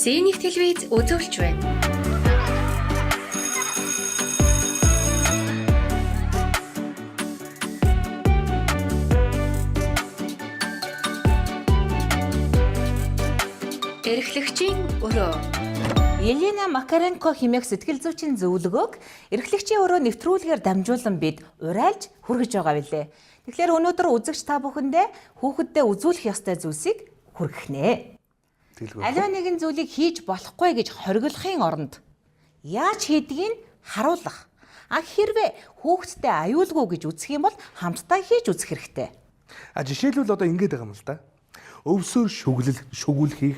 Зэник телевиз үзүүлж байна. Эрхлэгчийн өрөө. Елена Макаренко хэмээх сэтгэл зүйчийн зөвлөгөөг эрхлэгчийн өрөө нэвтрүүлгээр дамжуулан бид урайлж хүргэж байгаа билээ. Тэгэхээр өнөөдөр үзэгч та бүхэндээ хүүхэддээ үзүүлэх ёстой зүйлсийг хүргэх нэ. Аливаа нэгэн зүйлийг хийж болохгүй гэж хориглохын оронд яаж хийдгийг харуулах. Хэрвээ хүүхэдтэй аюулгүй гэж үзэх юм бол хамтдаа хийж үзэх хэрэгтэй. Жишээлбэл одоо ингэж байгаа юм л да. Өвсөөр шүглэх,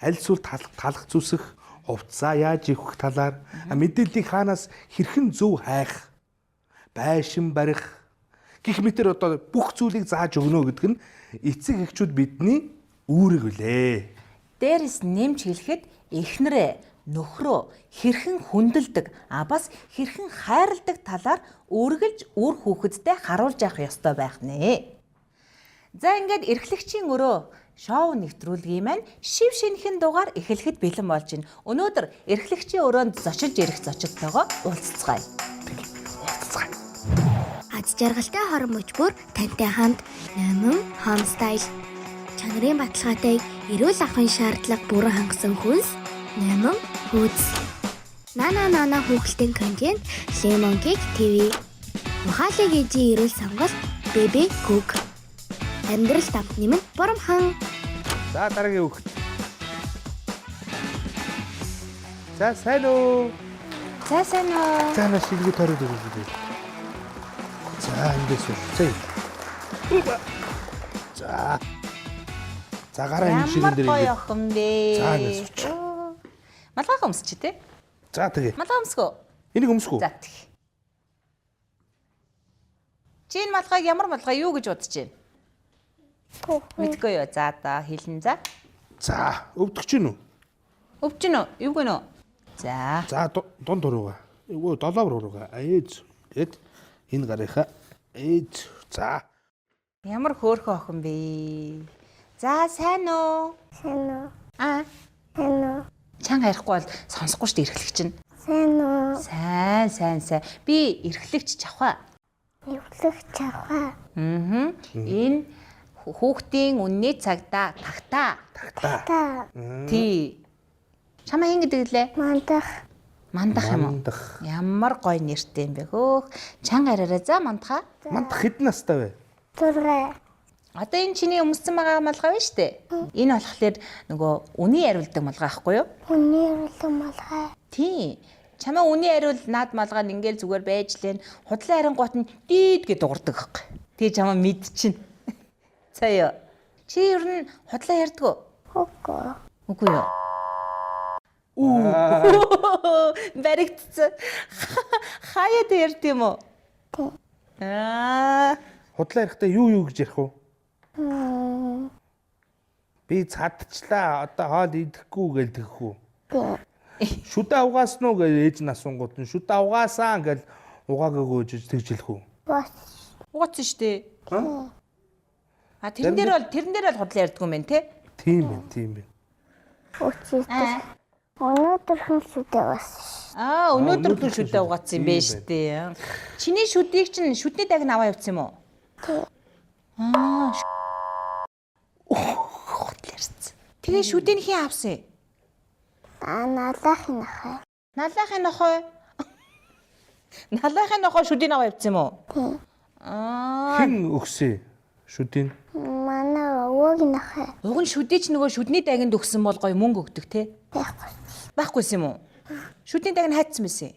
аль эсвэл талах зүсэх, хувцаа яаж ивэх талаар мэдээллийг хаанаас хэрхэн зөв хайх, байшин барих гэх мэтэр одоо бүх зүйлийг зааж өгнө гэдэг нь эцэг эхчүүд бидний үүрэг үлээ. Дээрээс нэмж хэлэхэд эхнэрээ, нөхрөө хэрхэн хүндэлдэг, бас хэрхэн хайрладаг талаар үргэлж үр хүүхэдтэй харуулж явах ёстой байх нэ. За ингээд эрхлэгчийн өрөө шоу нэвтрүүлгийн маань шив шинхэн дугаар эхлэхэд бэлэн болж байна. Өнөөдөр эрхлэгчийн өрөөнд зочилж ирэх зочдтойгоо уулзцгаая. Аз жаргалтай хорон мөчбөр тантай хамт Номон Home Style. Чанарын баталгаатай эрүүл ахуйн шаардлага бүрэн хангасан хүнс Номон Foods. Нана хүүхэлдэйн контент Lemon Cake TV. Ухаалаг ээжийн эрүүл сонголт Baby Cook. Амьдрал тамт нэмэн боромхан. За дараагийн хүүхэд. За сайн уу? За сайн уу? За на шилгээ тороод өгөөч. За эндээс үлцээ. За гараа энэ ширээн дээр. Ямар гоё охин бэ? За ингэж уч. Малгай өмсч тий? За тэгээ. Малгай өмсгөө. Энийг өмсгөө. За тэг. Чи энэ малгайг ямар малгай юу гэж бодож байна? Мэдгүй юу? За да хэлэн за. За өвдөх чинь үү? Өвч гэнэ үү? Юу гэнэ үү? За. За дунд дурууга. Өө долоо рууга. Ээж. Гэт энэ гарынхаа ээж. За. Ямар хөөрхөн охин бэ? За сайн уу? Сайн уу? Сайн уу? Чанга ярихгүй бол сонсохгүй шүү дээ эрхлэгч нь. Сайн уу? Сайн. Би эрхлэгч чавхаа. Эвлэгч аваа. Энэ хүүхдийн үнний цагдаа тагтаа. Та Тий. Чамаа хин гэдэг лээ? Мандах юм уу? Мандах. Ямар гоё нэртэй юм бэ хөөх. Чанга яриараа за мандахаа. Мандах хэдэн настай вэ? 6. Одоо энэ чиний өмссөн байгаа малгай байна шүү дээ. Энэ болохоор нөгөө үний хариулдаг малгай байхгүй юу? Хүний эвлэг малгай. Тий. Чамаа үний хариул наад малгай ингээл зүгээр байж лэн худлаа харингуут нь дийд гэж дуурдаг байхгүй. Тэгээ чамаа мэдчихнэ. Цаая. Чи ер нь худлаа ярьдгөө? Үгүй юу? Баригдсан. Хаяад ярьд юм уу? Тий. Худлаа ярихдаа юу гэж ярих вэ? Би цадчлаа. Одоо хоол идэхгүй гэж тэгэх үү? Шүдэ угаасан уу гэж ээж нь асуунгууд нь шүдэ угаасан гэж угаагаа гөөж тэгж хэлэх үү? Угаацсан шүү дээ. Тэрэн дээр бол худлаа ярьдгүй юм байна те? Тийм байна. Өчигдөр өнөөдөр хүн шүдэ бас. Өнөөдөр бүр шүдэ угаацсан юм байна шүү дээ. Чиний шүдийг чинь шүдний даг нь аваа явуулсан юм уу? Тий. Худлаа ярьсан. Тэгээ шүдэний хин авсан. Налахын ахаа. Налахын нохой. Налахын нохой шүдийг аваа явуулсан юм уу? Тий. Хэн өгсөн шүдийн? Манай өвөөгийн ахаа. Уг нь шүдээ ч нөгөө шүдний дагинд өгсөн бол гоё мөнгө өгдөг те? Байхгүй. Байхгүйсэн юм уу? Шүдний даг нь хайцсан байсан.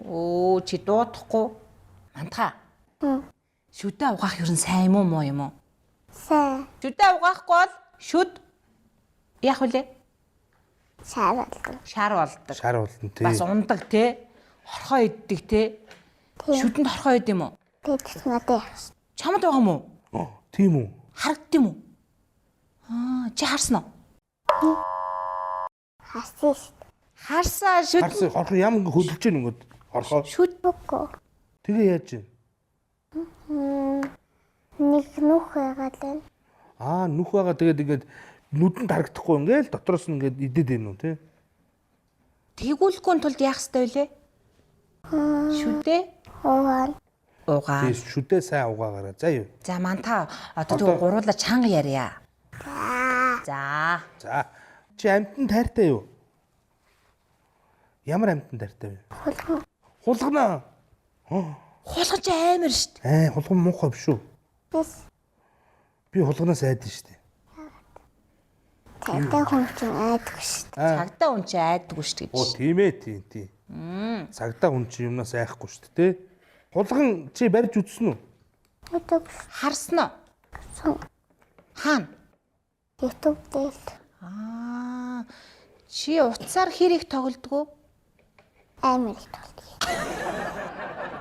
Оо чи дуудахгүй. Мантаа. Шүдээ угаах ер нь сайн юм уу муу юм уу? Сайн. Шүдээ угаахгүй бол шүд яах вүлээ? Шар болдог. Шар болдог. Шар болно тий. Бас ундаг те? Хорхоо иддэг те? Шүдэнд хорхоо ид юм уу? Тэд надад яах. Чамд байгаа юм уу? Тийм үү? Харагдд юм уу? Чи харсан уу? Харсан. Харсаа шүд. Харсан хорхоо ямар ингэ хөдөлж гин ингээд хорхоо. Шүд. Тэгээ яаж вэ? Нэг нүх байгаад байна. Нүх байгаа тэгээд ингээд нүдэнд харагдахгүй ингээл дотроос нь ингээд идээд байна уу тий? Тэгүүлэхгүй тулд яах ёстой вэ? Шүдээ Хуугаан. угаа. Тийм шүдээ сайн угаагаараа. За юу. За манта одоо тэг гуруула чанга ярья. За. За. Чи амтан тайртай юу? Ямар амтан тайртай вэ? Хулгана. Хулгаж амар штт. Хулган муухай биш үү? Би хулганаас айдэн штэ. Цагдаа хүн чинь айдаг шүү дээ. Цагдаа хүн чи айдгүй штт гэж. Оо тийм ээ тийм. Цагдаа хүн чи юмнаас айхгүй штэ тий. Хулган чи барьж үзсэн үү? Айдаг Харсан уу? Хаана? YouTube дээр. Чи утсаар хэр их тоглодгоо? Амар их толд.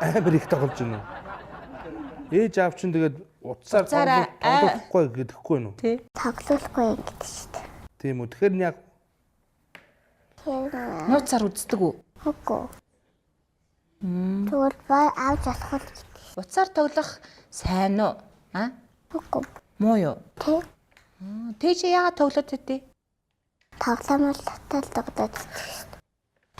Амар их тоглож байна уу? Ээж аав чинь тэгээд утсаар тоглохгүй гэдэхгүй нь үү? Тий. Тоглохгүй ингэдэг шүү дээ. Тийм үү. Тэгэхээр яг Тэр Нууцаар үздэг үү? үгүй. Тэгвэл бай авч болох л гэдэг. Утсаар тоглох сайн уу? Үгүй. Муу юу? Тэг. Тэ чи яагаад тоглоод байдээ? Тоглоомол татал тоглоод байдаг шүү дээ.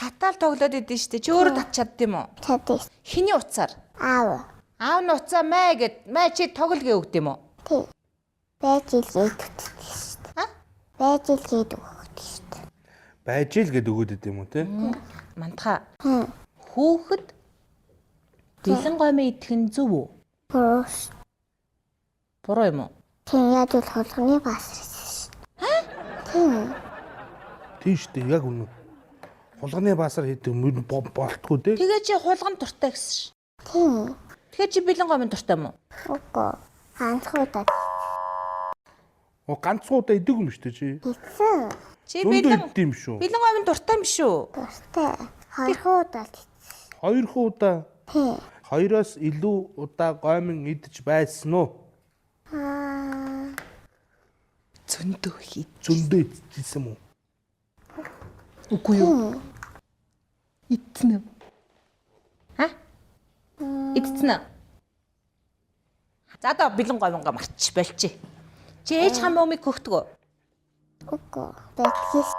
Татаал тоглоод байдیں штэ. Чи өөрөө татч чаддсан юм уу? Чаддаг. Хиний утсаар? Аав. Аав нь уцаа мэ гэд мэ чи тоглол гээ өгд юм уу? Тэг. Байж ил гээд үтдэг шүү дээ. Байж ил гээд өгдөг шүү дээ. байж ил гэд өгөөд идэв юм уу те? Мантха. Хүүхэд бэлэн гомь идэх нь зөв үү? Бурууш. Буруу юм уу? Тийм яаж бол хулганы баасрс. Тийм. Тийм шүү дээ. Яг үнэ. Хулганы баасар хийдэг юм болтгүй те? Тэгээ чи хулган дуртай гэсэн ш. Тийм. Тэгээ чи бэлэн гомь дуртай юм уу? Үгүй. Ганцхуудаа Ганцгуудаа идэг юм шүү дээ чи. хийсэн. Чи Зөндөө идэв юм шүү. бэлэн гомь дуртай юм шүү. Дуртай. Хоёрхуудаа хийсэн. Хоёр удаа Тийм. хоёроос илүү удаа гомин идэж байсан уу? Зөндөө хий. Зөндөө идсэн юм уу? Үгүй юу? Идсэн үү? Идсэн үү? За одоо бэлэн гоминго марч болчих. Чи ээж хам өмиг хөхдөг үү? Үгүй. Бэлгээс.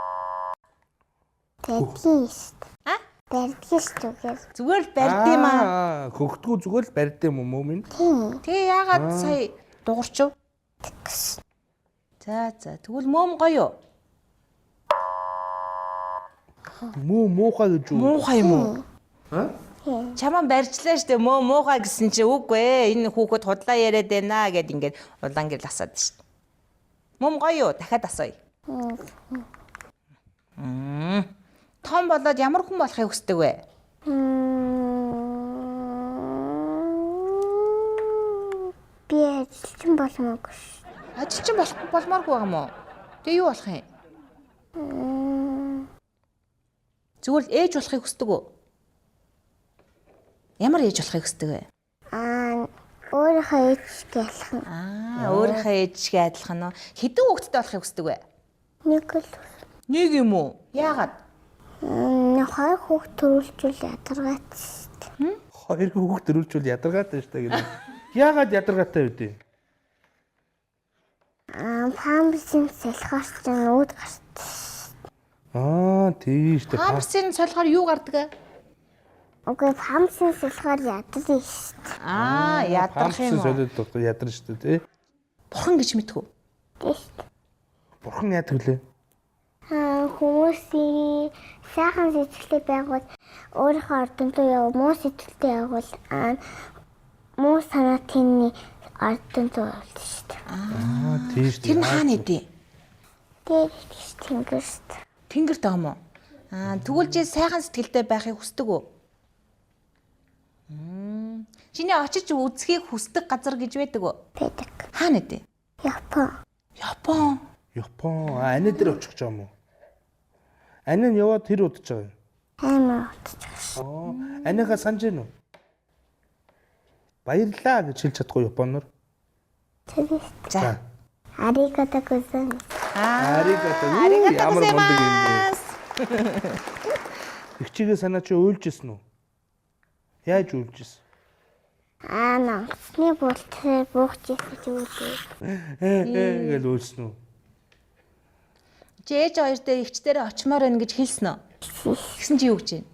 Бэлгээс. Бэлгээс зүгээр. Зүгээр л барьд юм аа. Хөгтгөө зүгээр л барьд юм уу минь? Тийм. Тэгээ яагаад сая дуурчв? За тэгвэл мөм гоё юу? Муухай гэж үү? Муухай юм уу? Чамаа барьжлаа штэ муухай гэсэн чи үгүй ээ. Энэ хүүхэд худлаа яриад байна гэд ингээд улаан гэрэл асаад штэ. Мөм гоё юу? Дахиад асууя. Том болоод ямар хүн болохыг хүсдэг вэ? Би ажилчин болмоогүй. Ажилчин болмооргүй байгаа юм уу? Тэгээ юу болох юм? Зүгээр л ээж болохыг хүсдэг үү? Ямар ээж болохыг хүсдэг вэ? Өөрийнхөө ээжтэй адилхан. Өөрийнхөө ээжгээ адилхан уу? Хэдэн хүүхэдтэй болохыг хүсдэг вэ? Нэг л Нэг юм уу? Яагаад? хоёр хүүхд төрүүлжүүл ядаргаат. Хоёр хүүхд төрүүлжүүл ядаргаатай шүү дээ гэдэг. Яагаад ядаргаатай вэ? Памперсын салхиар чинь үүд гарт. Тийм шүү дээ. Памперсын солихоор юу гардаг? Окей, памперсын салхиар ядарсан шүү дээ. Ядрах юм уу? Солиод ядарна шүү дээ тий. Бурхан гэж мэдхүү. Бурхан яадаг лээ? Хүмүүсийн сайхан сэтгэлтэй байгуул өөрийнхөө ордондоо яв муу сэтгэлтэй явбал муу санаатны ордондоо явуулдаг шүү дээ. Тийм шүү дээ. Тэр нь хаана идэв? Тэр тэнгэрт. Тэнгэрт байгаа юм уу? Тэгвэл чи сайхан сэтгэлтэй байхыг хүсдэг үү? Чиний очиж үзхийг хүсдэг газар гэж байдаг уу? Байдаг. Хаана идэв? Япон. Япон ани дээр очих гэж байгаа юм уу? Ани нь яваад тэр удаж байгаа юм. Амар утчих. Анига санаж гэнэ үү? Баярлаа гэж хэлж чадахгүй японоор. За. Аригато гозаймас. Аригато ямар мундаг юм бэ? Их чигээ санаа чи уйлжсэн үү? Яаж уйлжсэн? Намцны болтоор буух чийж үзээ. Гэл уйлсэн үү? Чи ээж хоёр дээр эгчдэрээ очимоор байна гэж хэлсэн үү? Гэсэн чи юу гэж байна?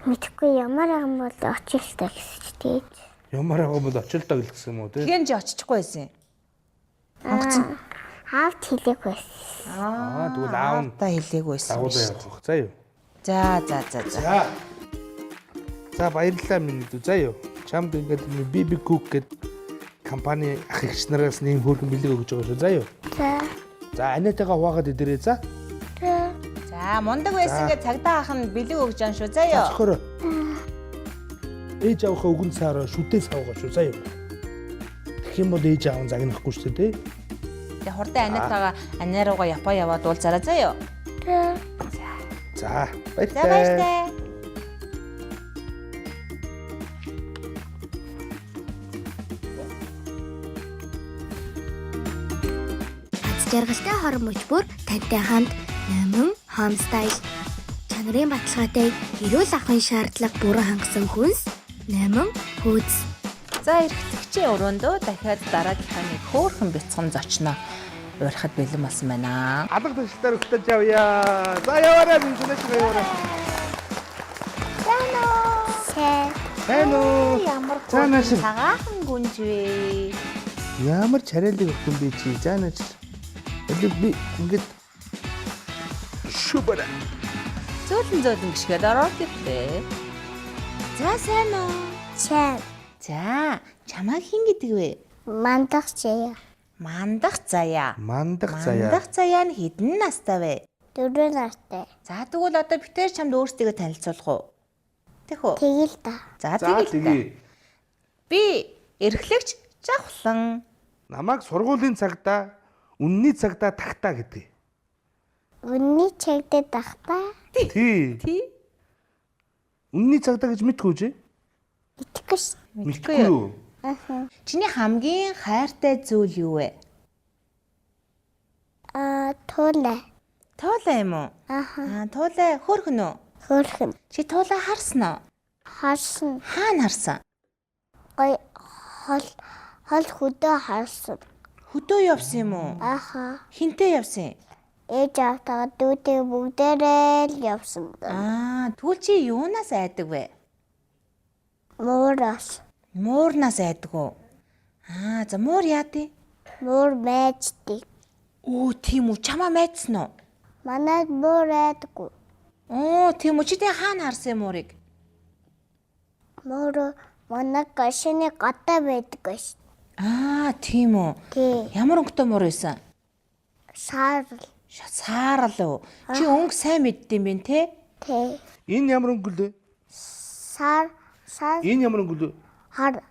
Мэдхгүй ямар юм бол очилтаа гэсэн чи тийм. Ямар байгаа бол очилдоо гэлсэн юм уу тий? Тэгэхээр чи очихгүй байсан юм. Онгоцон. Аавд хэлээг байсан. Тэгвэл аав нь Та хэлээгүйсэн. дагуулсан явах. За юу. За. За баярлалаа минь дүү. За юу. Чамд ингээд BB Cook гэдэг компани ах эгч нараас нэг хөргөн бэлэг өгж байгаа шүү. За юу. За анитайгаа хуваагаад идэрээ за. За мундаг байсан гэж цагдаа ах нь бэлэг өгж байгаа шүү. За ёо. Зохиороо. Ээж авахаа үгэн цаараа шүтээ савгаа шүү. За юу. Тэгэх юм бол ээж аав загнахгүй шүү дээ. Тэгээ хурдан анитагаа анируугаа Япон яваад уулзаараа за ёо. За За баяртай. баяртай. Жаргалтай хорон мөчбөр тантай хамт Номин Homestyle. Чанарын баталгаатай эрүүл ахуйн шаардлага бүрэн хангасан хүнс Номин Foods. За эрхлэгчийн өрөөндөө дахиад дараагийнхаа нэг хөөрхөн бяцхан зочноо урьхад бэлэн болсон байна. Алга тагшилтаар өгтөж явъя. За яваарай минь зүнэж яваарай. Сайн уу? Ямар Цаанаас нь. цагаахан гүнж вэ? Ямар чарайлаг өгсөн бэ чи? Заанаач. Элэг би ингээд шүбара. Зөөлөн гიშгээд ороод ирлээ. За сайн уу? За чамаа хин гэдэг вэ? Мандах заяа. Мандах заяа. Мандах заяа. Мандах заяа нь хэдэн настай вэ? 4 настай. За тэгвэл одоо битээр чамд өөрсдийгөө танилцуулах уу? Тэгэх үү? Тэгэл та. За За тэгэл та. тэгээ. Би эрхлэгч Жавхлан. Намайг сургуулийн цагтаа, үнний цагтаа тагтаа гэдэг. Үнний чигдээ тахтаа. Тий. Тий? Үнний цагтаа гэж мэдгүй чи? Итгэж. Мэдгүй юу? Чиний хамгийн хайртай зүйл юу вэ? Туулаа. Туулаа юм уу? Туулаа хөөрхөн үү? Хөөрхөн. Чи туулаа харсан уу? Харсан. Хаана харсан? Гой хол хөдөө харсан. Хөдөө явсан юм уу? Хинтээ явсан? Ээж автаа дүүтэй бүгдээрээ л явсан. Тэгвэл чи юунаас айдаг вэ? Муураас. Муурнаас айдаг уу? За муур яа тий? Муур майждаг. Тийм үү? Чамаа майдсан уу? Манайд муур айдаггүй. Тийм үү? Чи тэ хаана харсан юм муурыг? Муур манай гашны гадаа байдаг ш. Тийм үү? Тий. Ямар өнгөтэй муур байсан? Саарл. Саарл уу? Чи өнгө сайн мэддэм бэ те? Тий. Энэ ямар өнгө лээ? Саар. Энэ ямар өнгө лээ? Хар.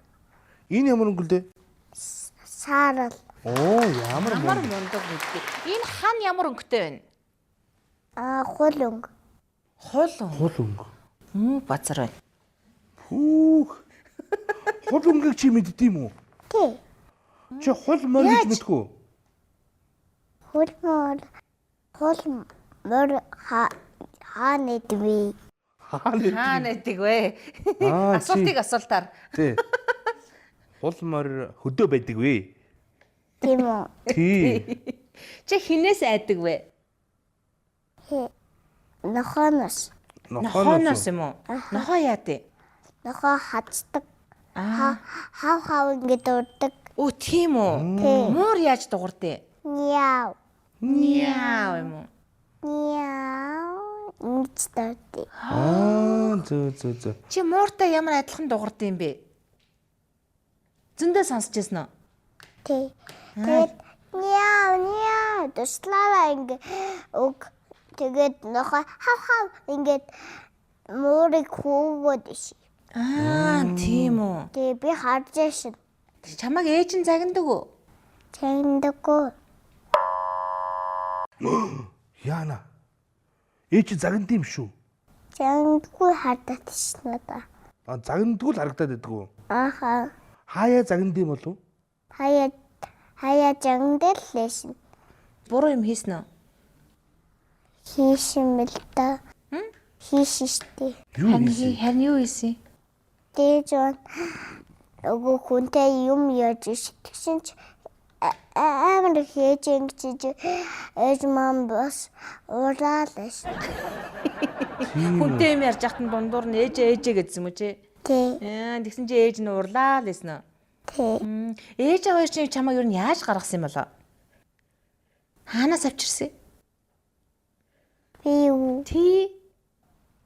Энэ ямар өнгө лээ? Саарл. Ямар мундаг мэддэг. Энэ хан ямар өнгөтэй байна? Хул өнгө. Хул өнгө. Базар байна. Хул өнгөг чи мэддэм үү? Тий. Чи хул мөр гэж мэдгүй. Хул мөр хаанад вэ? Хаана гэдэг вэ? Асуултыг асуултаар. Тий. Хул мөр хөдөө байдаг вэ? Тийм үү? Тий. Чи хинээс айдаг вэ? Нохоноос. Нохоноос юм уу? Нохоо яа тий? Нохоо хацдаг. Хав ингэж урдаг. Тийм үү? Муур яаж дуурдээ? Няв. Няв юм уу? Няв. Ингэж дурдаг. Зөө. Чи мууртай ямар адилхан дуурдээ юм бэ? Зөндөө сонсч байсан уу? Тий. Тэгээд няв туслаа ингэ өг тэгээд нохоо хав ингэж муурыг хөөгөөд иш. Тийм үү? Тэгээ би харж шин. Чамайг ээж нь загнадаг уу? Чэндэггүй. Яана. Ээж загнад юм шүү. Чэндэггүй хардаад шин надаа. Загнадгүй л харагдаад байдаг уу? Хаяа загнад юм болов? Хаяа жангдэл лээшин. Буруу юм хийсэн үү? Хийшин мэл та. Хийшин штэ. Харин юу хийсэн? Дээж он нөгөө хүнтэй юм яаж иш тэгсэн ч амар хийж ингэж ээж маань бас ураалаас. Хүнтэй юм ярьж хахад нь дундуур нь ээжээ гэдсэн юм уу чи? Тий. Тэгсэн чи ээж нь урлаа л гэсэн үү? Тий. Ээж аваа чинь чамайг юу яаж гаргасан юм болоо? Хаанаас авчирсан? Би юу Тий.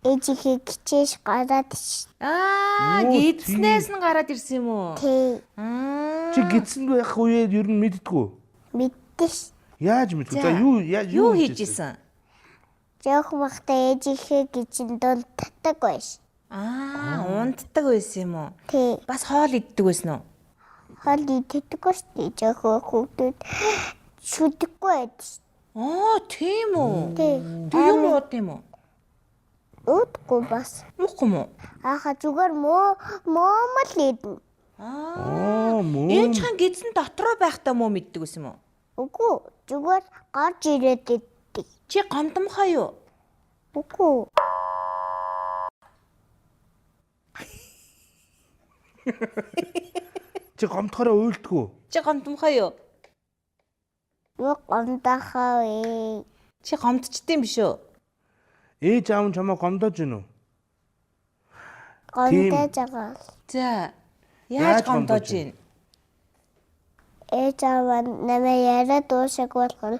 ээжийнхээ гिचээс гараад ич. Гидснээс нь гараад ирсэн юм уу? Тий. Чи гидсэн байх үеэр ер нь мэддэггүй. Мэддэш. Яаж мэдгүй? За Юу хийж исэн? Жоох бахта ээжийнхээ гिचэн донд татдаг байсан. Унтдаг байсан юм уу? Тий. Бас хоол иддэг байсан уу? Хоол идэггүй шүү дээ. Жоох хүүхдүүд шүдэггүй байдаг. Тийм үү? Тий. Тэг юм уу тийм үү? Өөдгүй бас. Муухгүй муу? Зүгээр моомол идэн. Мөн. Ээж хаан гидсэн дотроо байхдаа муу мэддэг байсан юм уу? Үгүй зүгээр гарч ирээд иддэг. Чи гомдомхоо юу? Үгүй. Чи гомдохороо уйлдгүү. Чи гомдомхоо юу? Юу гомдохоо вэ? Чи гомдчихдээ биш үү? Ээж аав нь чамаа гомдоож гинүү? Гомдож байгаа. За. Яаж Яаж гомдож гомдож байна? Ээж аваа намайг яриад уушаг болохоор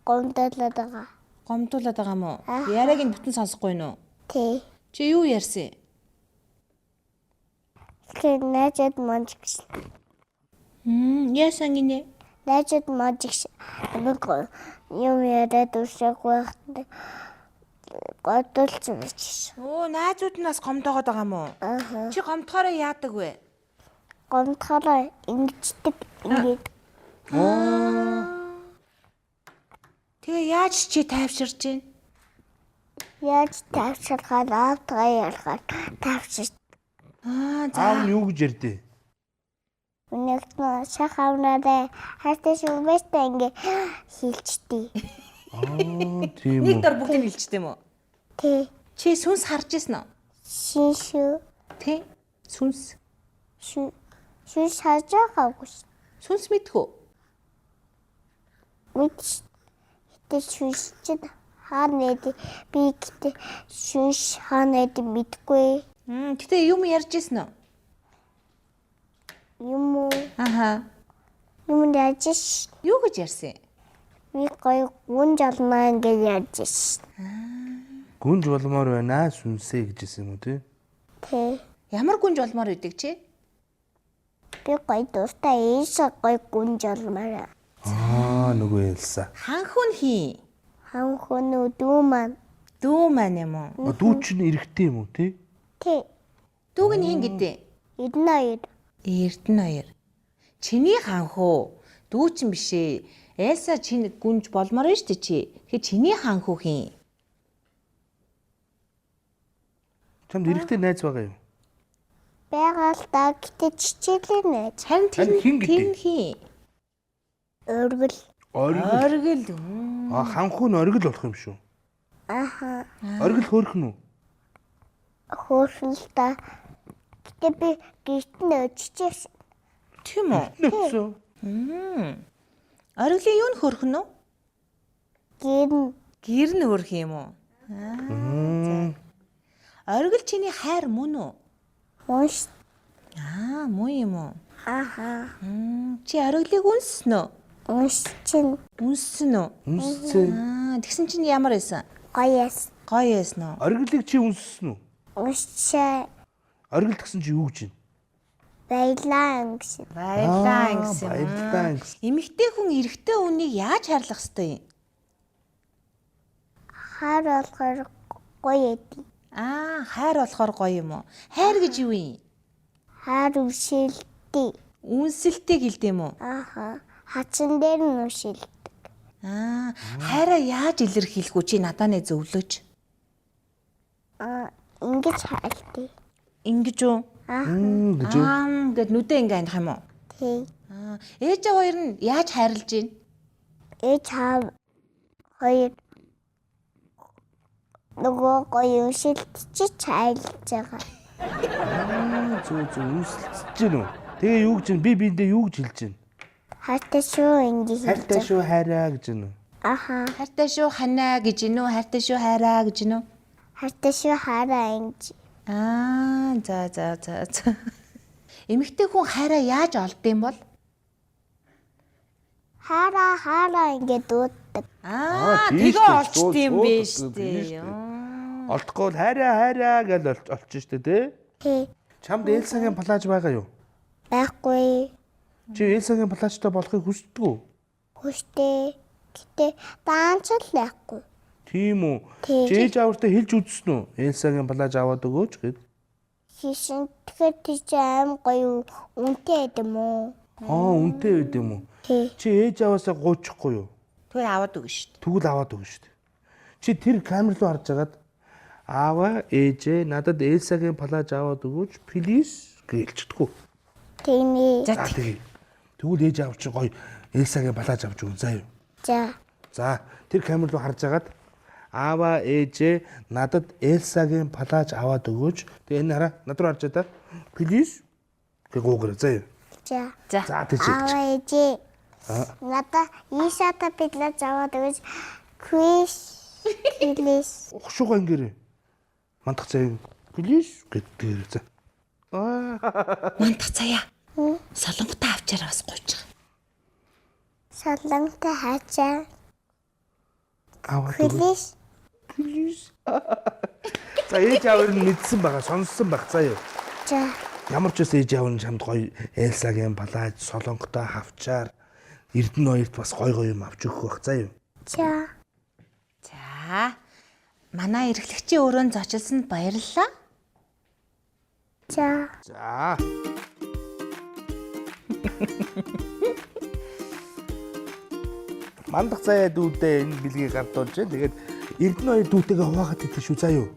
гомдолоод байгаа. Гомдуулаад байгаа юм уу? Яриаг нь бүтэн сонсохгүй нөө. Тий. Чи юу ярьсан? Тэгэхээр найзад монж гэсэн. Яасан гинэ? Найзад монж гэсэн. Юм яриад уушаг байхад годолцсон гэж. Найзууд нь бас гомдоогоод байгаа юм уу? Чи гомдохороо яадаг вэ? Гомдохороо ингэждэг ингээд. Тэгээ яаж чи тайвширч байна? Яаж тавширхаад аавтгаа ярахаар тавширч. Аав нь юу гэж ярьдээ? Үнэхээр шах авнараа хайртай шүү бэстэ ингээ хилчтэй. Тийм Нэг үү. дор бүгдийг хэлчихдэг юм уу? Тий. Чи сүнс харж ирсэн үү? Шиншүү. Тэ? Сүнс. Шүн шажаагаагүй шүү. Сүнс мэдхүү? Мэдш. Гэтэ шүншчихэд хаана нэд би гэтэ шүнш хаана нэд мэдгүй. Гэтэ юм ярьж ирсэн үү? Юм уу? Юм яаж Юу гэж ярьсан? би гоё гүн жалмаа гэж яаж ш. Гүнж болмоор байна сүнсээ гэжсэн юм уу тий? Тэ. Ямар гүнж олмоор идэг чи? Би гоё дуртай ээш гоё гүн жалмаа. Нөгөө Элса. Ханхун хий. Хан хүн дүү маань. Дүү маань юм уу? Дүү чинь эрэгтэй юм уу тий? Тэ. Дүүг нь хин гэдэг? Эрдэнэ. Чиний ханхуу. Дүү чинь биш ээ. Элса чинь гүнж болмоор нь штэ чи. Тэгэхээр чиний ханхуу хин. Чамд эрэгтэй найз байгаа юу? Байгаа л да гэтэ чичээлээ нэ. Харин Харин хин гэдэг? тэр хин. Өргөл. Оргил. Оргил. Ханхуу нь оргил болох юм шүү. Оргил хөөрхөн үү? Хөөрхөн л да. Гэтэ би гэртэн өччихсэн. Тийм үү? Nëцөө. Оргилын юу н хөрхөн үү? Гэр нь хөрх юм уу? Оргил чиний хайр мөн үү? Унш. Мөн юм уу? Чи оргилыг үнснэ үү? Уншчин. Үнссэн үү? Үнссэн. Тэгсэн чинь ямар байсан? Гоёс. Гоё байсан уу? Оргилыг чи үнссэн үү? Уншчаа. Оргил гэсэн чи юу гэж байна? Баялаа гэсэн. Баярлаа гэсэн. Баярлалаа гэсэн. Эмэгтэй хүн эрэгтэй хүнийг яаж хайрлах ёстой юм? Хаар болохоор гоё эдий. Хайр болохоор гоё юм уу? Хайр гэж юу юм? Хаар үшилдэг. Үнсэлтэй гэлдэм юм уу? Хачин дээр нь үшилдэг. Хайраа яаж илэрхийлэх үү чи надаа нэ зөвлөж? Ингэж хайлтыг. Ингэж үү? Гэж үү? Гэт нүдэ ингээ аних юм уу? Тий. Ээж хоёр нь яаж хайрлаж байна? Ээж аав хоёр нөгөө гоё үшилтчиж хайлж байгаа. Зүг үнсэлж гин үү? Тэгээ юу гэж би биэндээ юу гэж хэлж байна? Хайртай шүү ингэ Хайртай шүү хайраа гэж байна уу? Аха. Хайртай шүү ханаа гэж гинүү, хайртай шүү хайраа гэж гинүү. Хайртай шүү хараа ингэ. За. Эмэгтэй хүн хайраа яаж олдсон бол? Хараа ингэ дууддаг. Тэгээ олчт юм биш үү? Олдохгүй бол хайраа гэж олчих штэ тий. Тий. Чамд Элсагийн плаж байгаа юу? Байхгүй. Чи Элсагийн плажтай болохыг хүсдэг үү? Хүштэй. Гэтэ даанч л байхгүй. Тийм үү. Тий. Жээж авартай хэлж үзсэн үү? Элсагийн плаж аваад өгөөч гэд. Хийсэн. Тэгэхээр тийч аим гоё үнэтэй байд юм уу? Үнэтэй байд юм уу? Тий. Чи ээж аваасаа гоочихгүй юу? Тэгвэл аваад өгнө шүү дээ. Тэгвэл аваад өгнө шүү дээ. Чи тэр камер руу харж агаад аава ээжээ надад Элсагийн плаж аваад өгөөч плиз гэж хэлчихдэггүй. Тийм ээ. За тэгээ. Тэгвэл ээж аав чи гоё Элсагийн плаж авч өгнө заа юу. За тэр камер руу харж агаад аава ээжээ надад Элсагийн плаж аваад өгөөч. Тэгээ энэ хараа над руу харж байгаа. Плиз гэж гуйгаарай заа юу. За тийч. Аваа ээжээ. Надаа ийшата бидлээ заваад өгөөч. Плиз. Ухшуугаа ингээрэй. Мандах заяа. Плиз гэдэг заа. Мандах цаяа. Солонготой авчаараа бас гуйж байгаа. Солонготой хаачаа. Аваад Плиз. плиз. За ээж аав нь мэдсэн байгаа, сонссон баг заа юу. За. Ямар ч үс ээж аав нь чамд гоё Элсагийн плаж солонготой хавчаар Эрдэнэ хоёрт бас гоё юм авч өгөх байх заа юу. За. Манай эрхлэгчийн өрөөнд зочилсонд баярлалаа. За. Мандах заяа дүүдээ энэ бэлгийг гардуулж байна. Тэгээд Эрдэнэ хоёр дүүтэйгээ хуваагаад идэх шүү заа юу.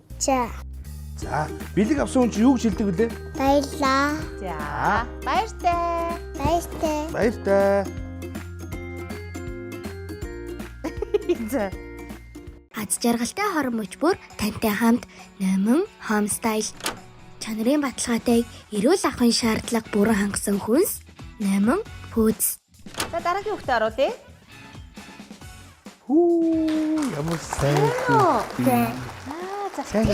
За, бэлэг авсан хүн чи юу гэж хэлдэг вүлээ? Баярлаа. За. Баяртай. Баяртай. За. Аз жаргалтай хорон мөчбөр тантай хамт Номин Home Style. Чанарын баталгаатай эрүүл ахуйн шаардлага бүрэн хангасан хүнс Номин Foods. За дараагийн хүүхдээ оруулъя. Ямар сайн. За. Сайн.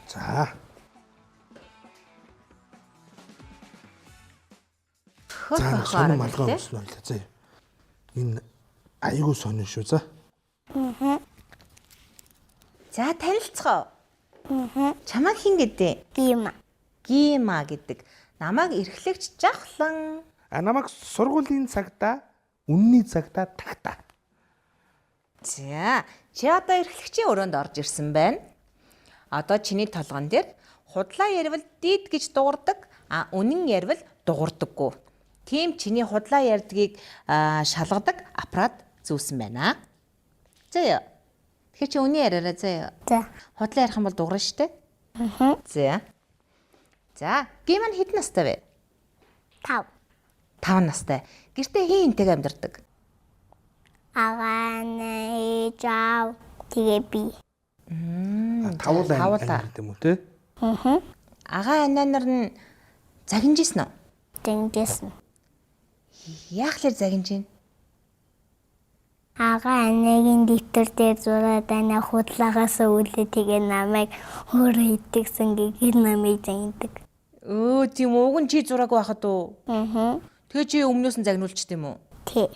За. За, сонир малгай өмснө ойлаа заа. Энэ айгуу сонир шүү за. За танилцгаа. Чамайг хин гэдэг? Гима гэдэг. Намайг эрхлэгч жавхлан. Намайг сургуулийн цагта, үнний цагта тагтаа. За, чи одоо эрхлэгчийн өрөөнд орж ирсэн байна. Одоо чиний толгон дээр худлаа ярил дид гэж дуурдаг, үнэн ярил дуурдаггүй. Тийм чиний худлаа ярьдгийг шалгадаг аппарат зүүсэн байна. За. Тэгэхээр чи үнэн яриараа заа. Худлаа ярих юм бол дуурна штэ. За. За, гимэн хэдэн настай вэ? 5 настай. Гэртээ хин хинтэйг амьдардаг? Агаа, ээж, аав, тэгээ би. Тавуулаа амьд юм уу те? Агаа анаа нар нь загинжсэн үү? Тэнгисн. Яахлаар загинж байна? Агаа анагийн дэвтэр дээр зураад анаа худлагаас үүлээ тэгээ намайг өөрөө идэгсэн гэр намайг загиндаг. Тийм уг нь чи зураг байхад уу? Тэгээ чи өмнөөс нь загнуулчт юм уу? Тий.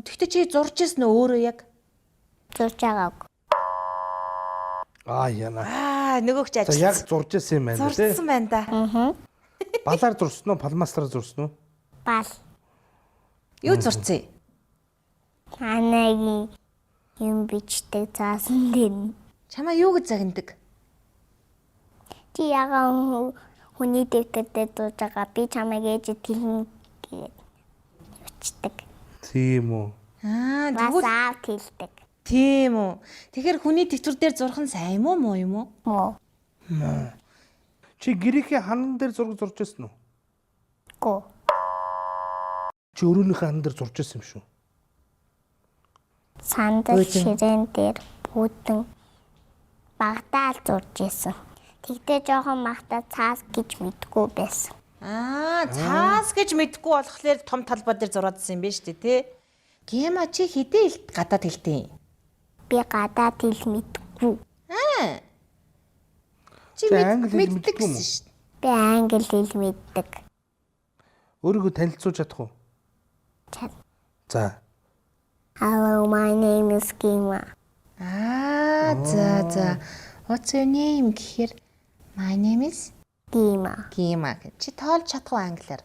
Тэгтээ чи зурж ирсэн үү өөрөө яг? Зурж байгаагүй. Яна. Нөгөөч За яг зурж ирсэн юм байна те. Зурсан байна да. Балаар зурсан уу, палмастраар зурсан уу? Бал. Юу зурцсан? Анагийн юм бичдэг заасан дээр. Чамаа юу гэж загнадаг? Чи ягаан хүний дэвтэр дээр зурж байгаа би чамайг ээжэд хэлнэ гэж өчтдөг. Тийм үү. Тэгвэл Басаад хэлдэг. тийм үү. Тэгэхээр хүний дэвтэр дээр зурх нь сайн юм уу муу юм уу? Муу. Чи гэрийнхээ ханан дээр зураг зурж ирсэн үү? Гүү. Чи өөрөөнийхөө ханан дээр зурж ирсэн юм шүү. Сандал ширээн дээр бүтэн багтаал зурж исэн. Тэгтээ жоохон махта цаас гэж мэдгүй байсан. Цаас гэж мэдгүй болохоор том талбай дээр зураадсан юм байна шүү дээ, тий? Гима чи хэдэн хэлт гадаад хэлтэй юм? Би гадаад хэл мэдгүй. Чи англи хэл мэддэг мэдгүй юм уу? гэсэн шүү дээ. Би англи хэл мэддэг. Өөрийгөө танилцуулж чадах уу? Чад. За. Hello, my name is Gima. За. What's your name гэхээр my name is Gima. Гима. Чи тоолж чадах уу англиар?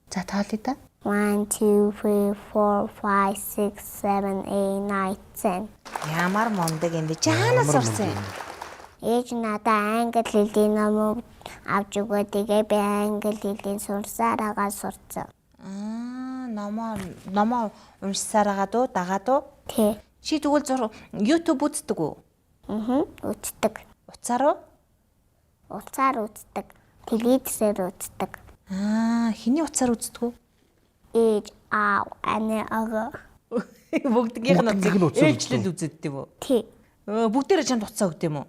За тоолъё да. 1, 2, 3, 4, 5, 6, 7, 8, 9, 10. Ямар мундаг энэ. Чи хаанаас сурсан юм? Ээж надаа англи хэлний ном авч өгөө. Тэгээ би англи хэлний сурсараагаа сурцсан. Номоо уншсаар агаад уу, дагаад уу? Тэ. Чи тэгвэл YouTube үздэг үү? Үздэг. Уцаар уу? Уцаар үздэг. Телевизээр үздэг. Хэний уцаар үздэг үү? Ээж, аав, ани, ага. Бүгдгийнх нь Бүгдгийнх нь уцаар уцаар ээлжлэл үздэг үү? Тэ. Бүгдээрээ чамд уцаа өгд юм уу?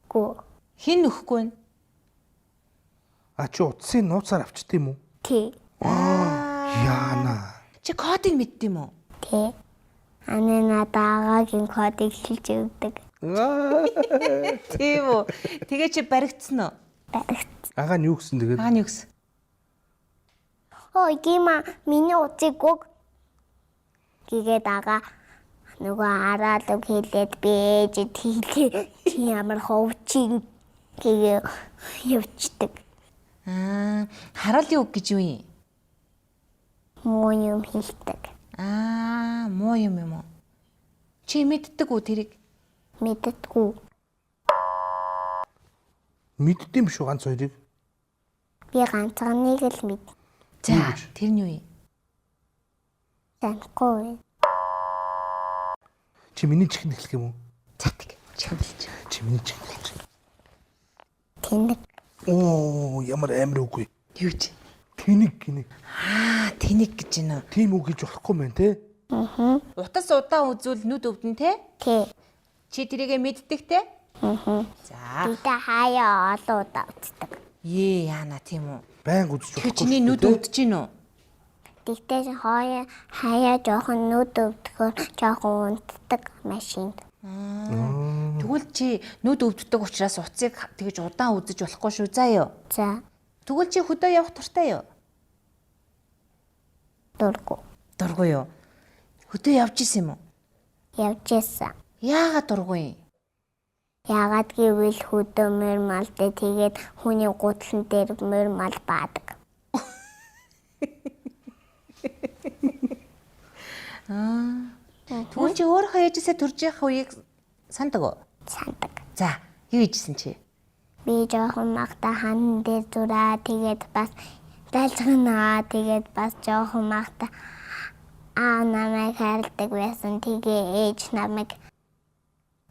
Гү. Хин нөхгүй вэ? Чи утсын нууцаар авчт юм уу? Тэ. Яана. Чи кодыг мэдд юм уу? Тэ. Ани надаа агагийн кодыг хэлж өгдөг. Тийм үү. Тэгээ чи баригдсан уу? Агаа нь юу гэсэн тэгээд? Агаа нь юу гэсэн? Ой, Гима, миний уцыг өг. Гэгээд ага нөгөө хараад үг хэлээд би ээжэд хэлээ. Чи ямар ховчин гээ явчихдаг. Хараалын үг гэж юу юм? Муу юм хэлдэг. Муу юм уу? Чи мэддэг үү тэрийг? Мэддэггүй. Мэддэм шүү ганц хоёрыг. Би ганцхан нэг л мэд. За, тэр нь юу юм? Санахгүй. Чи миний чихэнд эхлэх юм уу? Цатг. Чимэлж. Чи миний чихэнд эхлэх. Тэнэг. Ямар амир үгүй. Юу ч. Тэнэг. Тэнэг гэж байна уу? Тийм үг гэж болохгүй мэн те? Утас удаан үзвэл нүд өвдөн те? Тэ. Чи тэрийгэ мэддэг те? За. Би та хаяа олон удаа үздэг. Яана тийм үү? Баян үзэж Тэгэхээр болохгүй. чиний нүд өвдөж гин үү? Тэгтээ хаяа жоохон нүд өвдөхөөр жоохон унтдаг машинд. Тэгвэл чи нүд өвддөг учраас уцыг тэгэж удаан үзэж болохгүй шүү заа юу? За, Тэгвэл чи хөдөө явах туртай юу? дургу. Дургүй юу? Хөдөө явж исэн юм уу? Явж исэн. Яагаад дургүй юм? Яагаад гэвэл хөдөө мөр малтай тэгээд хүний гутлан дээр мөр мал баадаг. Тэгвэл чи өөрөө ээжээсээ төрж явах үеийг сандаг уу? Сандаг. За, юу хийжсэн чи? Би жоохон магта хан дээр зураа тэгээд бас дайлцганаа тэгээд бас жоохон магта намайг хайрладаг байсан. Тэгээ ээж намайг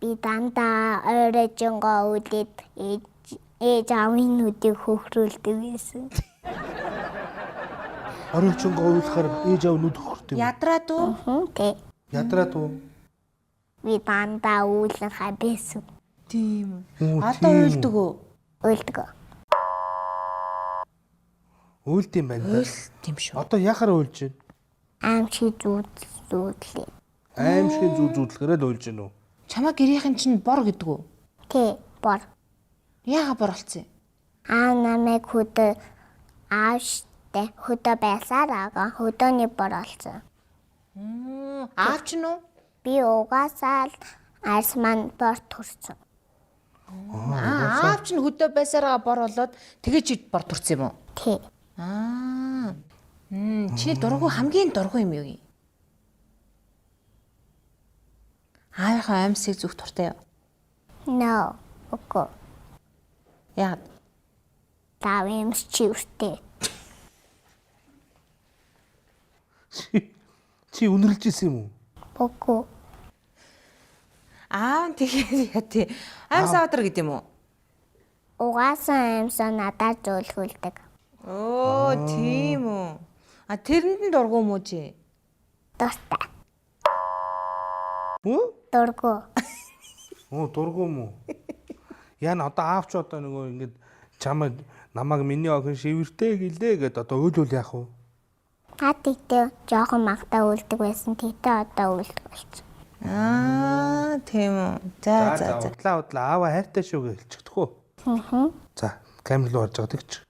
би дандаа ойрожонгоо үлээд ээж аавын нүдийг хөхрүүлдэг байсан. Оройчонгоо уйлахаар ээж аав нүд хөрт юм. Ядраад уу? Тэ. Ядраад уу? Би дандаа үүлэн хай байсан. Тийм Оо, үү. Одоо тийм үү. уйлдаг уу? Уйлдаг. Уйлд юм байна. Уйл тийм шүү. Одоо яхаар уйлж байна? Аим чи зүүдлээ. Аимшигын зүүдлэхээрээ л уйлж байна уу? Чамаа гэрийнхэн чинь бор гэдэг үү? Тэ, бор. Яагаад бор болсон юм? Намайг хөдөө ааштай хөдөө байсаар ага хөдөөний бор олсон. Аав ч нь уу? Би угаасаа л арс маань бор төрсөн. Аав ч нь хөдөө байсараа бор болоод тэгээ чи бор турсан юм уу? Тэ. Чиний дургу хамгийн дургу юм юу? Аавынхаа амьсыг зүх туртай юу? No. Үгүй. Яагаад? Тавимс чи үстэй. Чи үнэрлж исэн юм уу? Үгүй. Аав тэгээд яа тий. Амьс авдар гэдэг юм уу? Угаасаа амьсаа надад зөөлгүүлдэг. Оо, тийм үү. Тэрэнд нь дургу юм уу чи? Дуртай. Оо? Дургу. Дургу юм уу? Яа н одоо аавч одоо нөгөө ингээд чамайг намайг миний охин шивэртэй гэлээ гэд одоо өөлөөл яах вэ? Та тэгтээ жоохон магтаа үлдэг байсан. Тэгтээ одоо үлдэг болсон. Тийм үү. За. Удлаа аава хайртай шүү гэж хэлчихдэг үү? За, камер руу орж байгаа гэж.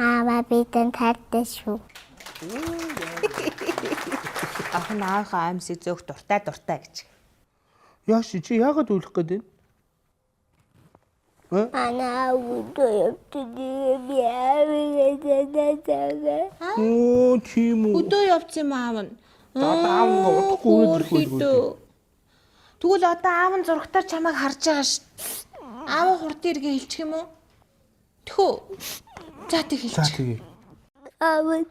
Аава бидэн таартай шүү. Охин аахаа амьсыг зөөх дуртай гэж. Яаш чи яагаад үлэх гээд байна? Ана өдөө явчихдаг би аавыгаа. Оо тийм үү. Өдөө явцсан юм аав нь. Одоо аав нь удахгүй Тэгвэл одоо аав нь зургатаар чамайг харж байгаа ш. Аав хурд иргээ хэлчих юм уу? Тхөө. За тэг За хэлчих. тэгээ. Аава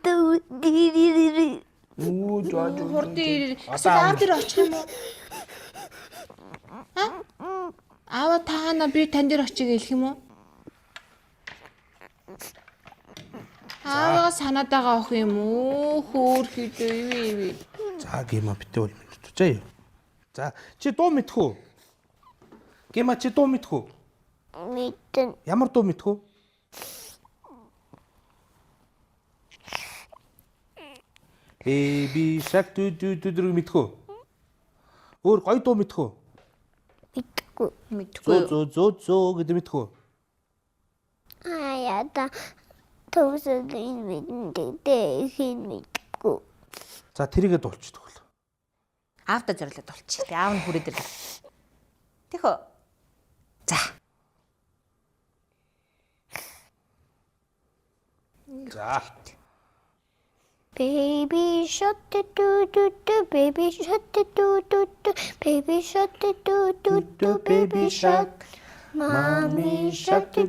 дээрээ. Оо жоо. Хурд ир. Эсвэл аав дээр очих юм уу? Аава таана би тань дээр очиж хэлэх юм уу? Аава санаад байгаа ох юм уу? Хөөхөдөө. За гима битүүл минут чаа. За чи дуу мэдэх үү? Гима чи дуу мэдэх үү? Мэдэн. Ямар дуу мэдэх үү? Baby shark дүү мэдэх үү? Өөр гоё дуу мэдэх үү? Мэдгүй. Зөө гэдэг мэдэх үү? Яда төвсөд мэдэнтэй хин мэдгүй. За тэрийгээ дуулчих тэгвэл. Аавда зориулаад болчих. Тэг аав нь хүрээд ирлээ. Тэхөө. За. За. Baby shut the do baby shut the do baby shut the do baby shut mommy shut the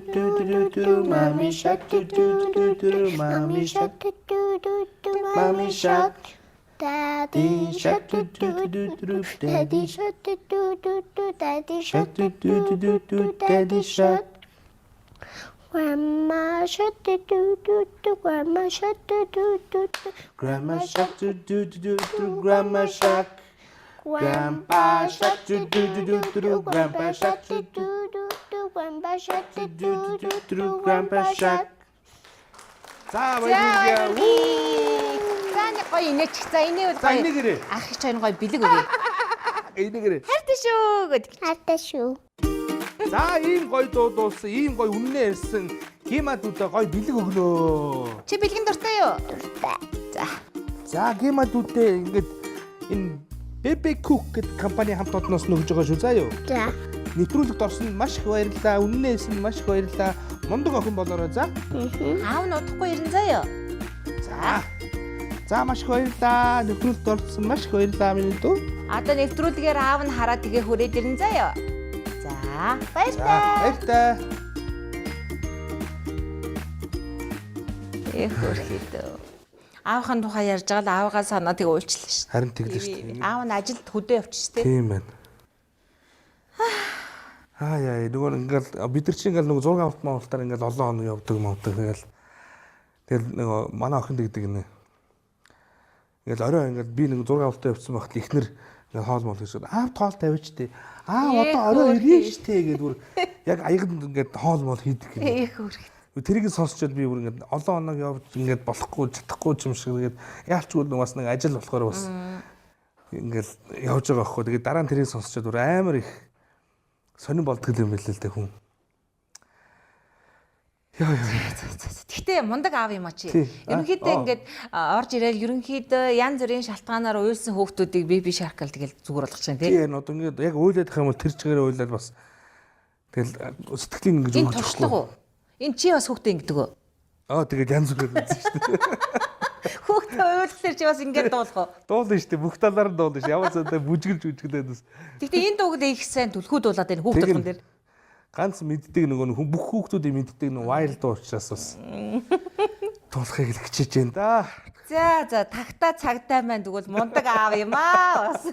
do mommy shut the do mommy shut the do mommy shut daddy shut the do daddy shut the do daddy shut the do daddy shut Grandma shut the do grandma shut the do Grandma shark do grandma shark. Grandpa shark do grandpa shark grandpa shut the do grandpa shark. За баярлалаа. За нэг гоё инээч. За инээ бол За инээгээрээ. ах их чойн гоё бэлэг өгье. Инээгээрээ. Хайртай шүү гэдэг. Хайртай шүү. За ийм гоё дуу дуулсан, ийм гоё үннээ ярьсан гимадуудаа гоё бэлэг өгнөө. Чи бэлгэн дуртай юу? За. За гимадуудаа ингээд энэ Baby Cook гэдэг компани хамт олноос нөгж байгаа шүү. За юу. За. Нэвтрүүлэгт орсонд маш их баярлалаа. Үннээс нь маш их баярлалаа. Мундаг охин болоорой за. Аав нь удахгүй ирэн заяа. За. За маш их баярлалаа. Нэвтрүүлэгт орсон маш их баярлалаа миний дүү. Одоо нэвтрүүлгээр аав нь хараад тэгээ хүрээд ирэн заяа. За, баярлалаа. Баярлалаа. Хөрхидөө. Аавын тухай ярьж байгаа л аавгаа санаа тэгээ уулчлаа шүү. Харин тэглээ шүү дээ. Аав нь ажилд хөдөө явчих шүү дээ. Тийм байна. Яа, нөгөө ингээл бид нар чинь ингээл нөгөө зураг авалт маавалтаар ингээл олон хоног явдаг мавдаг тэгэл. Тэгэл нөгөө манай охин дэгдэг гинэ. Ингээл орой ингээл би нэг зураг авалтаа явсан багт ихнэр ингээл хоол мол гэсэн. Аав тоол тавьж тээ. Одоо орой ирээ штэ гэдэг бүр яг аягд ингээд хоол мол хийдэг гинэ. Хөрхид. Тэрийг сонсчод би бүр ингээд олон хоног явж ингээд болохгүй чадахгүй юм шиг тэгээд яалчгүй бас нэг ажил болохоор бас ингээд явж байгаа байхгүй. Тэгээд дараа нь тэрийг сонсчод бүр амар их сонирн болдгол юм билээ л дээ хүн. Яа. Гэтэ мундаг аав юм а чи. Ерөнхийдөө ингээд орж ирээл ерөнхийдөө янз бүрийн шалтгаанаар уйлсан хүүхдүүдийг беби шаркал тэгэл зүгээр болгож байна тий. Тийм одоо ингээд яг уйлаад их юм бол тэр чигээр уйлаад бас тэгэл сэтгэлийн ингэж энэ туршлага уу? Энэ чи бас хүүхдээ ингэдэг үү? Тэгээд янз бүрээр үзсэн шүү дээ. Хүүхдээ уйлахлаар чи бас ингээд дуулах уу? Дуулна шүү дээ. Бүх талаар нь дуулна шүү. Ямар ч удаа бүжгэлээд бас. Гэтэ энэ дууг их сайн түлхүү дуулаад байна хүүхд болгон дээр. Ганц мэддэг нөгөө бүх хүүхдүүдийн мэддэг нөгөө wild дуу учраас бас дуулахыг л хичээж байна да. За тагтаа цагтаа маань тэгвэл мундаг аав юм аа бас.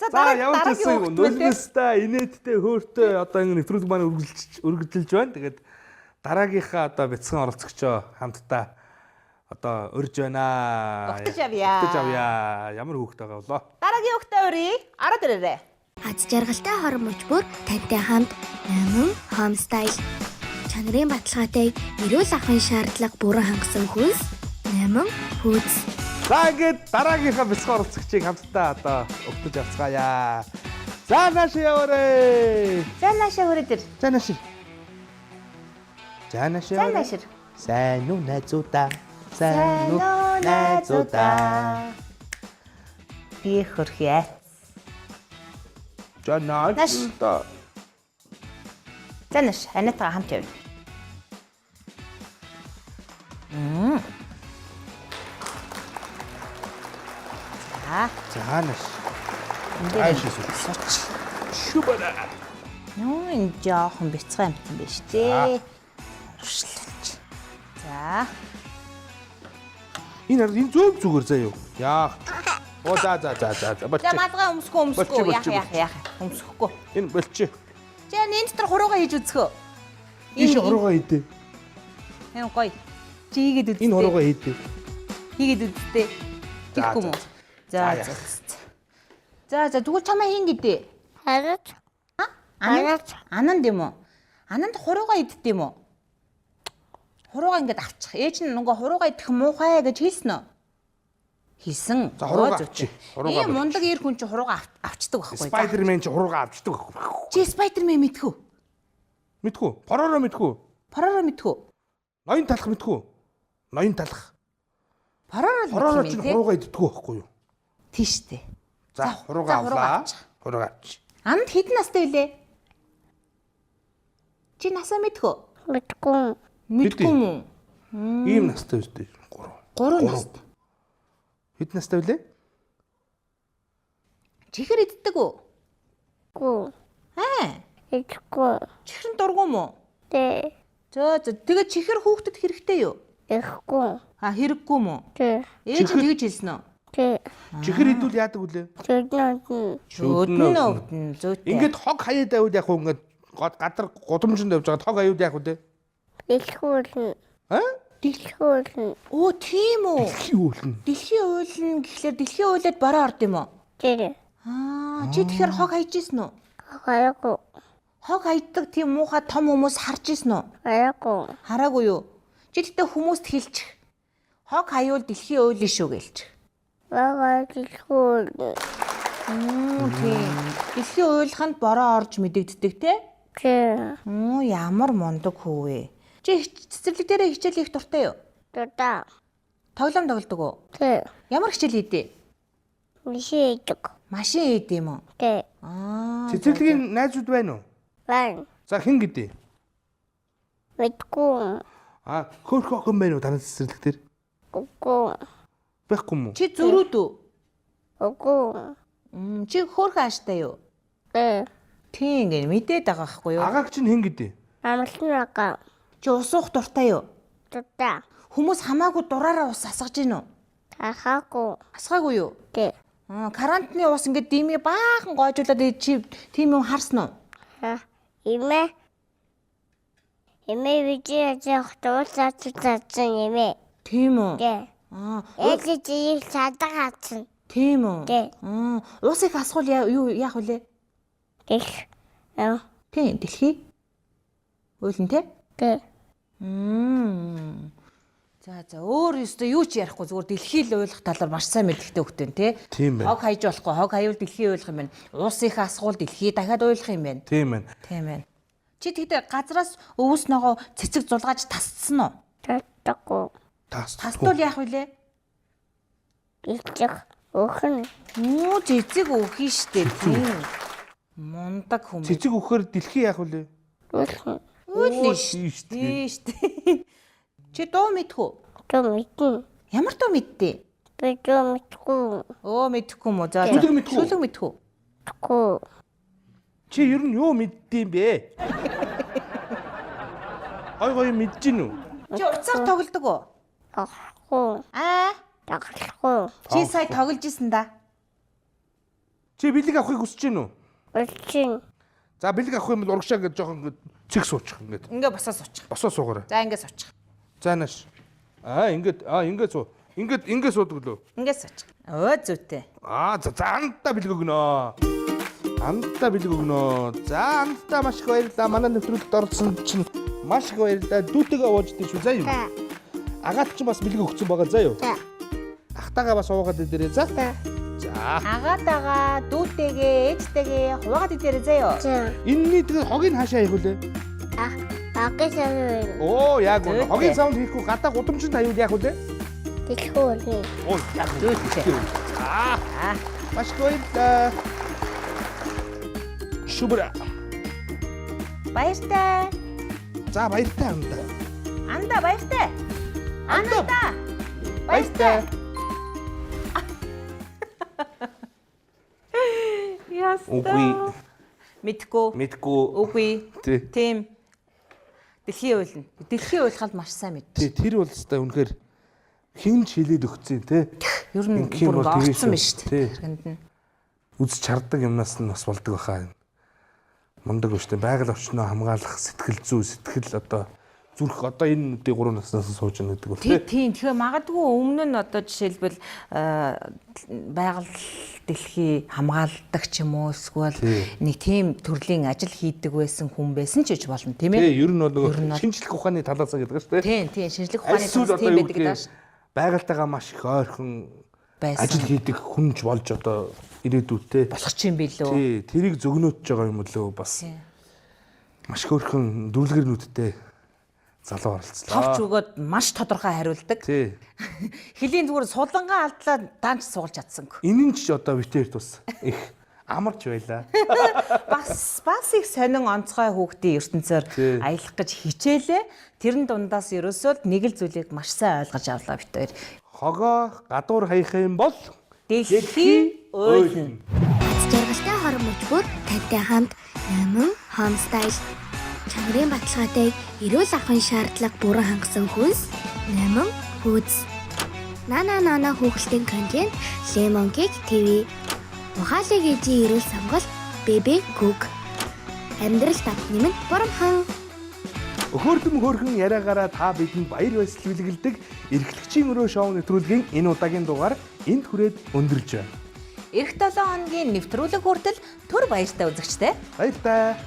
За ямар ч гэсэн нулимстай, инээдтэй, хөөртэй одоо ингэ нэвтрүүлэг маань үргэлжилж байна. Тэгээд дараагийнхаа одоо бяцхан оролцогчоо хамтдаа одоо урьж байна. Угтаж авъя. Ямар хүүхд байгаа болоо. Дараагийн хүүхдээ урья. Араад ирээрээ. Аз жаргалтай хорон мөчбөр тантай хамт Номин Home Style. Чанарын баталгаатай эрүүл ахуйн шаардлага бүрэн хангасан хүнс Номин Hoods. За ингээд дараагийнхаа бэлсгүй оролцогчийг хамтдаа одоо өгтөж авцгаая. За нааш яваарэ. За наашаа хүрээд ир. За нааш. За нааш. За наашир. Сайн уу найзуудаа. Сайн уу найзуудаа. Би хөрхий. За нааш. За нааш анатаа хамт явъя. За нааш. Айш сууч. Шүбара. Нөө энэ жоохон бяцхан амт юм биш дээ. Уршлаач. За. Энэ зөв зүгээр заяа. Яах. Оо за. Бочи. За малгай өмсөхгүй. Яах. Өмсөхгүй. Энэ болчих. За энэ дотор хуруугаа хийж үзхөө. Ийш хуруугаа хийдэ. Энэ гоё. Чи хийгээд үзтээ. Энэ хуруугаа хийдэ. Хийгээд үзтээ. Тэггүй юм уу? За. Тэгвэл чамаа хийн гэдээ. Хараач. Ананд юм уу? Ананд хуруугаа иддэг юм уу? Хуруугаа ингэж авчих. Ээж нь нөгөө хуруугаа идэх муухай гэж хэлсэн үү? Хэлсэн. За хуруугаа авчи. Ийм мундаг ир хүн чи хуруугаа авчдаг байхгүй. Спайдермен чи хуруугаа авчдаг байхгүй. Чи Спайдермен мэдхүү? Мэдхүү. Поророо мэдхүү. Поророо мэдхүү? Ноён талах мэдхүү. Ноён талах. Поророо чи хуруугаа иддэг байхгүй юу? Тийштэй. За хуруугаа авлаа. Хуруугаа авч. Анд хэдэн настай вүлээ? Чи насаа мэдхүү? Мэдгүй юм уу? Ийм настай үстэй. 3 настай. Хэд настай вүлээ? Чихэр иддэг үү? Гүү. Идэггүй. Чихэр нь дургуй юм уу? Тэ. Тэгээ чихэр хүүхдэд хэрэгтэй юу? Ихгүй. Хэрэггүй юм уу? Тэ. Ээж нь тэгж хэлсэн үү? Тэ. Чихэр идвэл яадаг вүлээ? Зөөднө. Зөөднө. Ингээд хог хаяад байвал яг уу ингээд гадар гудамжинд явж байгаа хог аюул яг үү? Дэлхүүрн. Дэлхүүрн. Оо тийм үү? Дэлхийн уулна. Дэлхийн уулна гэхлээр дэлхийн уулаад бороо орд юм уу? Тэ. Чи тэгэхээр хог хайж ийсэн үү? Хараагүй. Хог хайдаг тийм муухай том хүмүүс харж ийсэн үү? Хараагүй. Хараагүй юу? Чи тэгтээ хүмүүст хэлчих. Хог хаюул дэлхийн уул шүү гэлчих. Дэлхүүрн. Тийм. Дэлхийн уулханд бороо орж мэдэгддэг те? Тэ. Ямар мундаг хүү вэ? Чи цэцэрлэг дээрээ хичээл хийх дуртай юу? Дуртай. Тоглоом тоглодог уу? Тэ. Ямар хичээл хийдэ? Мишээдэг. Машин хийд юм уу? Тэ. Цэцэрлэгийн найзууд байна уу? Байна. За хэн гэдэг? Мэдгүй. Хөөх охин байна уу таны цэцэрлэг дээр? Үгүй. Байхгүй юм уу? Чи зөрүүд үү? Үгүй. Чи хөөрхөн ааштай юу? Тэ. Тийм ингэ мэдээд байгаа байхгүй юу? Агааг чинь хэн гэдэг? Амлын ага. Чи ус уух дуртай юу? Дуртай. Хүмүүс хамаагүй дураараа ус асгаж гин үү? Ахаагүй. Асгаагүй юу? Тэ. Карантины ус ингээд димий баахан гоожуулаад чи тийм юм харсан уу? Имэ видео зохиолч цаасан имэ. Тийм үү? Тэ. Ээж чи садагаацсан. Тийм үү? Тэ. Ус их асгуул юу яах вүлээ? Тэг. Тийм дэлхий. Уйлан те? Тэ. За өөр ёстой юу ч ярихгүй зүгээр дэлхий л ойлгох талаар маш сайн мэддэг хөхтөн те. Тийм байна. Хог хайж болохгүй, хог хаюул дэлхий ойлгох юм байна. Ус их асгуул дэлхий дахиад ойлгох юм байна. Тийм байна. Тийм байна. Чи тэгтээ газраас өвс ногоо цэцэг зулгааж тасцсан уу? Татахгүй. Тастуул яах вүлээ? Ичиг өхөн. Цэцэг өөхөн штэ тийм. Мундаг хүмүүс. Цэцэг өгөхөр дэлхий яах вүлээ? Өхөн. Үлээ штэ. Чи дуу мэдхүү? Дуу мэдэн. Ямар дуу мэдтээ? Би дуу мэдгүй. Мэдхгүй юм уу? За. Шүлэг мэдхүү? Шүлэг мэдхүү? Мэдгүй. Чи ер нь юу мэддэм бэ? Гой мэдэж гин үү? Чи уцаар тоглодог уу? Тоглохгүй. Тоглохгүй. Чи сая тоглож исэн да. Чи бэлэг авахыг хүсэж гин үү? Үлчин. За бэлэг авах юм бол урагшаа гэж жоохон ингэ цэг суучих ингээд. Ингээ босоо суучих. Босоо суугаарай. За ингээ суучих. За нааш. Ингээд суу. Ингээд суудаг лөө. Ингээ суучих. Зүйтэй. За андаа бэлэг өгнө. Андаа бэлэг өгнө. За андаа маш их баярлалаа. Манай нэвтрүүлэгт орсон чинь маш их баярлалаа. Дүүтэйгээ ууж дээ шүү. За юу. Агаад ч бас бэлэг өгсөн байгаа заа юу. Ахтагаа бас уугаад идэрээ за. За. Агаатаага, дүүтэйгээ, ээжтэйгээ хуваагаад идээрэй заяа. Энэний тэгээ хогийг хаашаа хийх вүлээ? Багын сав. Оо яг үнэ. Хогийн саунд хийхгүй гадаа гудамжинд аюул яах вүлээ? Дэлхүү. Оо яг Дүүтэй. маш баярлалаа. Шүбра. Баяртай. За баяртай андаа. Анда баяртай. Андаа. Баяртай. Үгүй. Мэдгүй. Үгүй. Тий. Тийм. Дэлхийн уйлна. Дэлхийн уйлахад маш сайн мэд. Тий тэр бол өстой үнэхээр хин ч хилээд өгцэн тий. Ер нь Ингийн бүр бол тэгээ орцсон шүү. биш үү? Тий. Хэрэгэнд нь. Үзэж чардаг юмнаас нь бас болдог баха. Мундаг өштэй байгаль орчноо хамгаалах сэтгэл зүй сэтгэл одоо зүрх одоо энэ үдийн 3 наснаас сууж байгаа гэдэг бол тий. Тийм. Тэгэхээр магадгүй өмнө нь одоо жишээлбэл байгаль дэлхий хамгаалдаг ч юм уу эсвэл нэг тийм төрлийн ажил хийдэг байсан хүн байсан ч гэж болно тийм ээ. Тий, ер нь бол нөгөө шинжлэх ухааны талаас гэдэг шүү дээ. Тийм, шинжлэх ухааны талаас тийм байдаг даа. Байгальтайгаа маш их ойрхон Байсан. ажил хийдэг хүнж болж одоо ирээдүйтэй Болох ч юм билүү. тий, тэрийг зөгнөөж байгаа юм лөө бас маш хөөрхөн дүрлгэрнүүдтэй залуу оролцлоо. Товч өгөөд маш тодорхой хариулдаг. Тий. Хэлийн зүгээр сулангаа алдлаа даанч суулж чадсангүй. Энэ нь ч одоо битээр тус их амарч байлаа. Бас их сонин онцгой хүүхдийн ертөнцөөр аялах гэж хичээлээ. Тэрэн дундаас ерөөсөө нэг л зүйлийг маш сайн ойлгож авлаа битээр. Хогоо гадуур хаях юм бол Дэлхий уйлна. Жаргалтай хорон мөчгөр тантай хамт Номин Homestyle. Чанарын баталгаатай эрүүл ахуйн шаардлага бүрэн хангасан хүнс Номин Foods. Нана хүүхэлдэйн контент Lemon Cake TV. Ухаалаг ээжийн эрүүл сонголт Baby Cook. Амьдрал тав нэмэн бурамхан. хөөрхөн яриагаараа та бидэнд баяр баясгал бэлгэлдэг эрхлэгчийн өрөө шоу нэвтрүүлгийн энэ удаагийн дугаар энд хүрээд өндөрлж байна. Эх 7 хоногийн нэвтрүүлэг хүртэл түр баяртай үзэгчтэй. Баяртай.